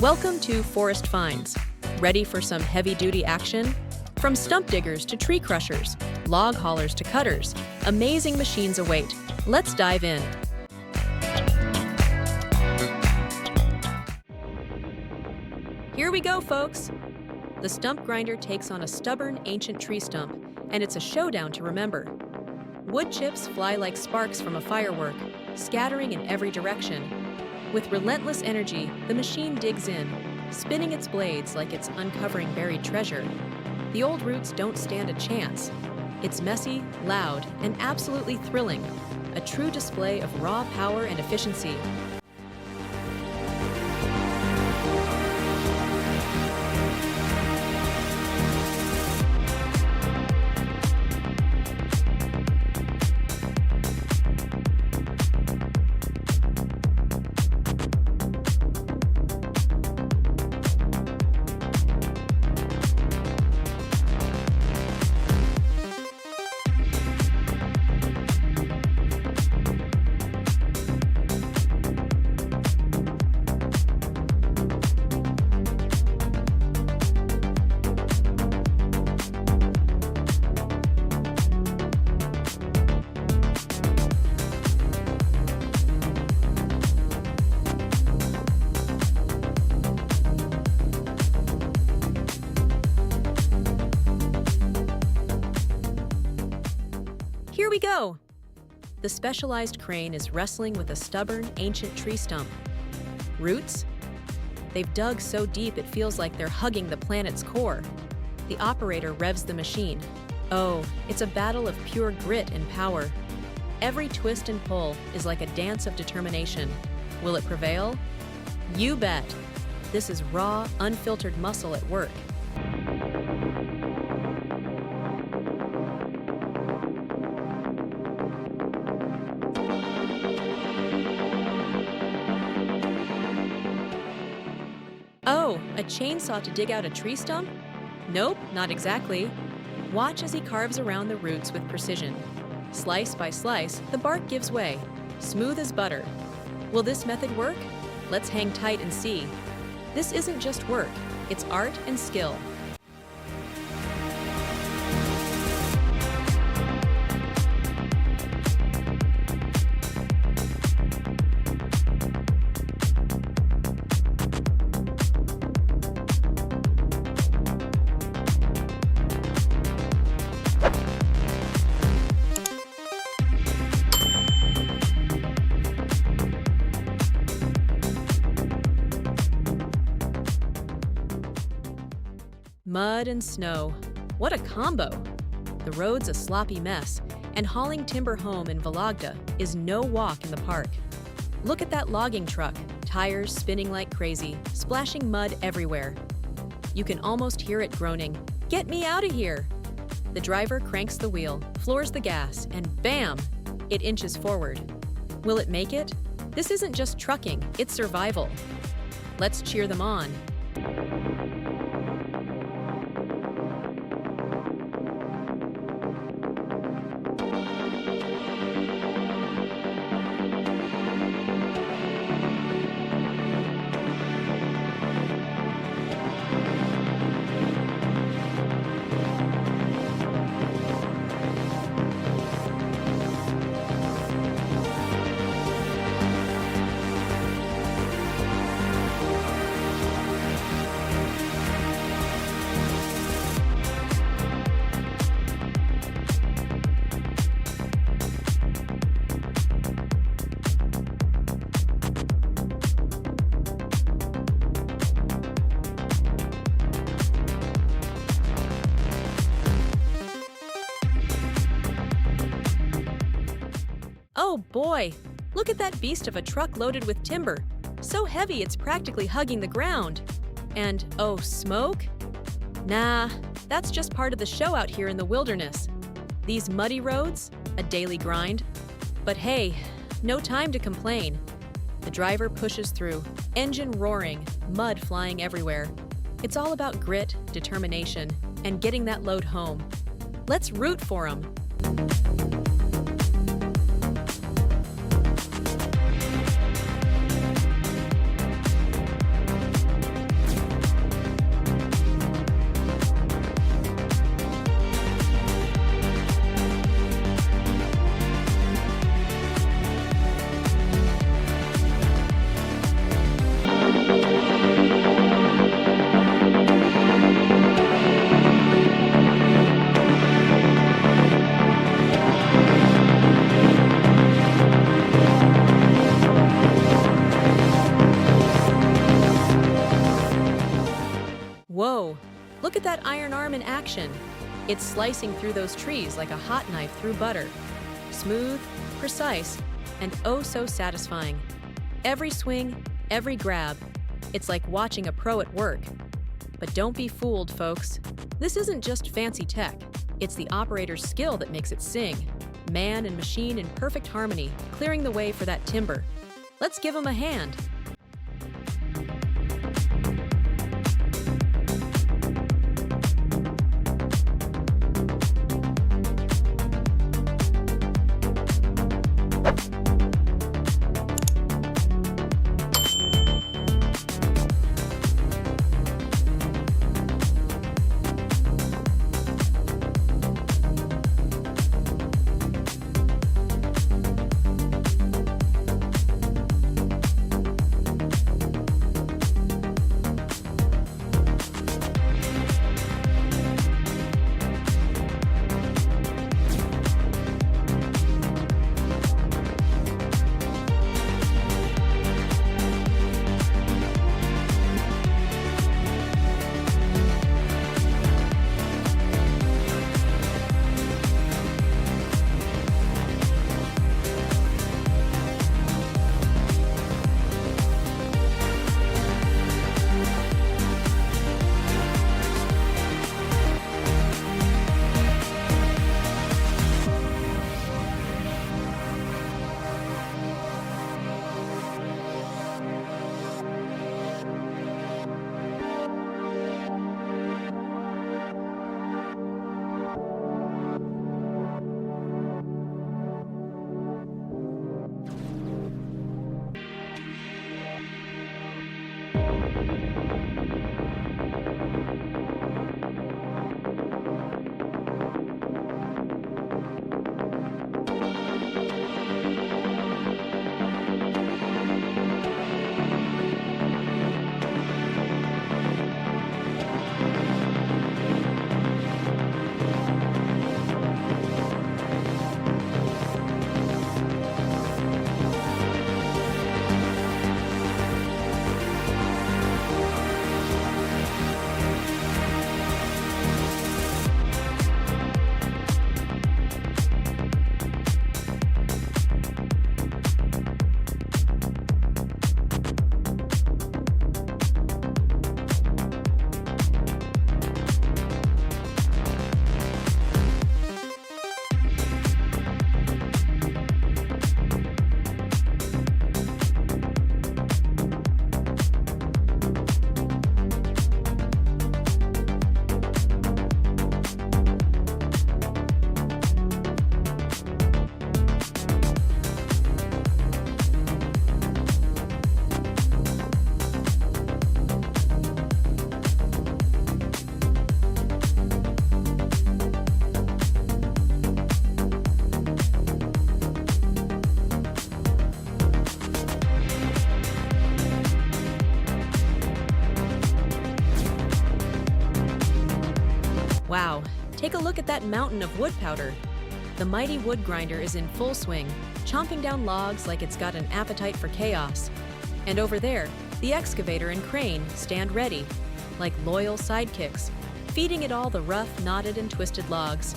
Welcome to Forest Finds. Ready for some heavy-duty action? From stump diggers to tree crushers, log haulers to cutters, amazing machines await. Let's dive in. Here we go, folks! The stump grinder takes on a stubborn, ancient tree stump, and it's a showdown to remember. Wood chips fly like sparks from a firework, scattering in every direction. With relentless energy, the machine digs in, spinning its blades like it's uncovering buried treasure. The old roots don't stand a chance. It's messy, loud, and absolutely thrilling, a true display of raw power and efficiency. Here we go! The specialized crane is wrestling with a stubborn, ancient tree stump. Roots? They've dug so deep it feels like they're hugging the planet's core. The operator revs the machine. Oh, it's a battle of pure grit and power. Every twist and pull is like a dance of determination. Will it prevail? You bet! This is raw, unfiltered muscle at work. Oh, a chainsaw to dig out a tree stump? Nope, not exactly. Watch as he carves around the roots with precision. Slice by slice, the bark gives way, smooth as butter. Will this method work? Let's hang tight and see. This isn't just work, it's art and skill. Mud and snow. What a combo! The road's a sloppy mess, and hauling timber home in Vologda is no walk in the park. Look at that logging truck, tires spinning like crazy, splashing mud everywhere. You can almost hear it groaning, "Get me out of here!" The driver cranks the wheel, floors the gas, and bam! It inches forward. Will it make it? This isn't just trucking, it's survival. Let's cheer them on. Oh boy! Look at that beast of a truck loaded with timber. So heavy it's practically hugging the ground. And oh, smoke? Nah, that's just part of the show out here in the wilderness. These muddy roads, a daily grind. But hey, no time to complain. The driver pushes through, engine roaring, mud flying everywhere. It's all about grit, determination, and getting that load home. Let's root for him. Whoa! Look at that iron arm in action. It's slicing through those trees like a hot knife through butter. Smooth, precise, and oh so satisfying. Every swing, every grab. It's like watching a pro at work. But don't be fooled, folks. This isn't just fancy tech. It's the operator's skill that makes it sing. Man and machine in perfect harmony, clearing the way for that timber. Let's give him a hand. Wow, take a look at that mountain of wood powder. The mighty wood grinder is in full swing, chomping down logs like it's got an appetite for chaos. And over there, the excavator and crane stand ready, like loyal sidekicks, feeding it all the rough, knotted, and twisted logs.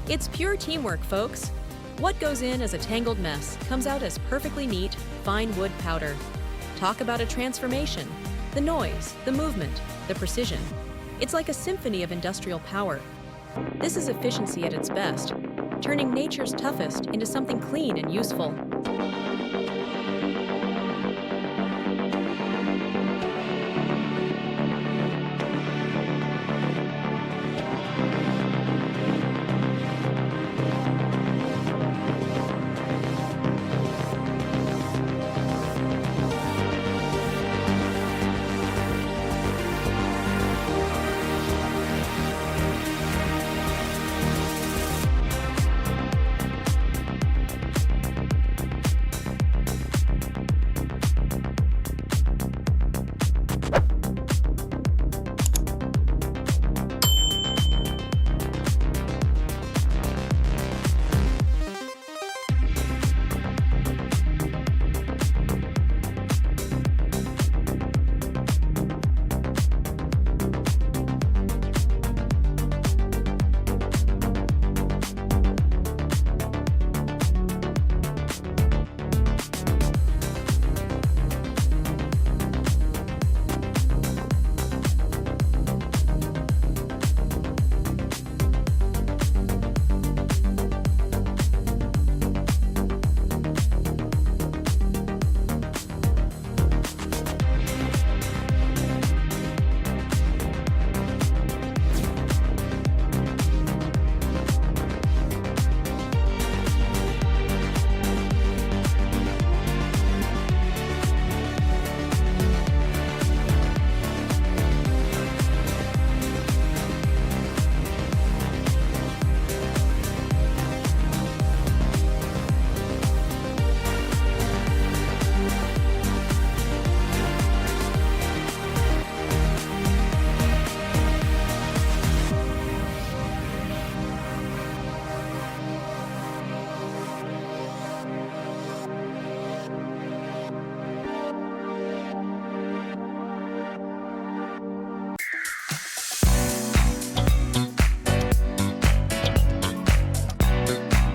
It's pure teamwork, folks. What goes in as a tangled mess comes out as perfectly neat, fine wood powder. Talk about a transformation. The noise, the movement, the precision. It's like a symphony of industrial power. This is efficiency at its best, turning nature's toughest into something clean and useful.